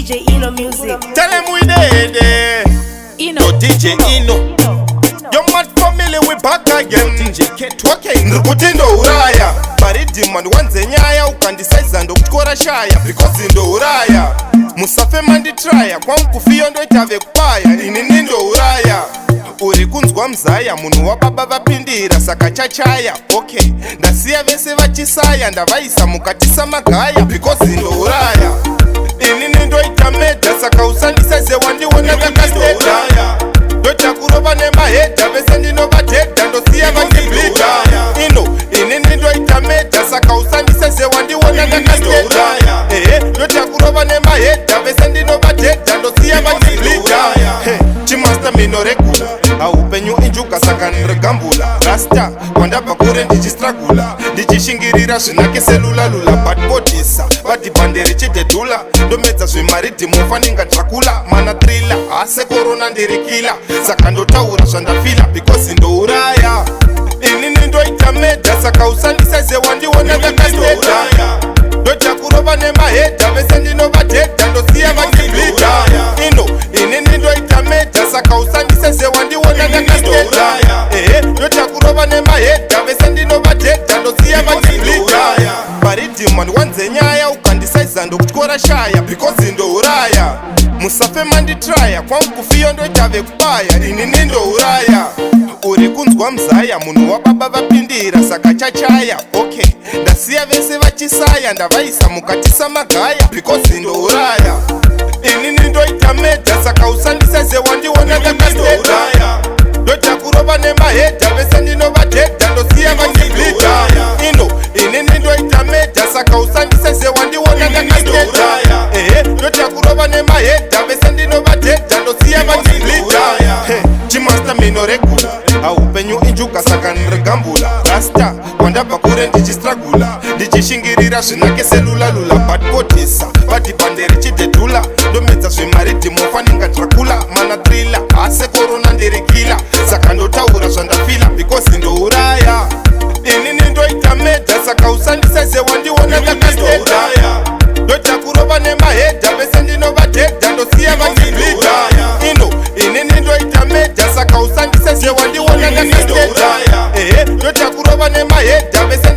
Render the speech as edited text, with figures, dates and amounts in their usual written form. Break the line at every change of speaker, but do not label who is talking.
DJ Inno music.
Tell him we dead.
Inno.
Yo, DJ Inno. Your mad family we back again. DJ Ket wake Nrukuti Ndouraya. Riddim man wanze nyaya ukandisize ndokutwara shaya because Ndouraya. Musafe manditraya kwankufio ndo itave kupaya ini Ndouraya. Uri kunzwa mzaya munhu wababa vapindira saka chachaya. Okay, ndasiya vese vachisaya ndavaisa mukatisa magaya because Ndouraya. Ini ndoita medha saka usandiseze wandiona kakasteda. Ndoita kurova nemahedha vese ndinovadhedha ndosiya vachibhidha. Inno ini ndoita medha saka usandiseze wandiona kakasteda. Ndoita kurova nemahedha vese ndinovadhedha ndosiya vachibhidha. Chimasta mino regula aupenyu injuka saka nregambula rasta kwandabva kure ndichistragula ndichishingirira zvinake selula batbodisa vadhibhanderi chidhedhula ndomedza zvemaridhimu faninga dhrakula mana thriller ase korona ndirikila saka ndotaura zvandafila because Ndouraya. Inini ndoita medha saka usandiseze wandiona kakastedha. Ndoita kurova nemahedha vese ndinovadhedha ndosiya vachibhidha. Inno inini ndoita medha saka usandiseze wandiona kakastedha. Ndoita kurova nemahedha vese ndinovadhedha ndosiya vachibhidha. Riddim man wanze nyaya ukandisize ndokutyora shaya because Ndouraya. Musafe manditraya kwankufio ndoitave kupaya ini Ndouraya. Uri kunzwa mzaya munhu wababa vapindira saka chachaya. Okay, ndasiya vese vachisaya ndavaisa mukatisa magaya because Ndouraya. Inini ndoita medha saka usandiseze wandiona kakastedha. Ndoita kurova nemahedha vese ndinovadhedha ndosiya vachibhidha. Inno inini ndoita medha saka usandiseze wandiona kakastedha. Ndoita kurova nemahedha vese ndinovadhedha ndosiya vachibhidha. Chimasta mino regula aupenyu injuka saka nregambula rasta kwandabva kure ndichistragula ndichishingirira zvinake selula batbodisa vadhibhanderi chidhedhula ndomedza zvemaridhimu faninga dhrakula mana thriller ase korona ndirikila saka ndotaura zvandafila because Ndouraya. Inini ndoita medha saka usandiseze wandiona kakastedha. Ndoita kurova nemahedha vese ndinovadhedha ndosiya vachibhidha. Inno inini ndoita medha saka usandiseze wandiona kakastedha. Ndoita kurova nemahedha vese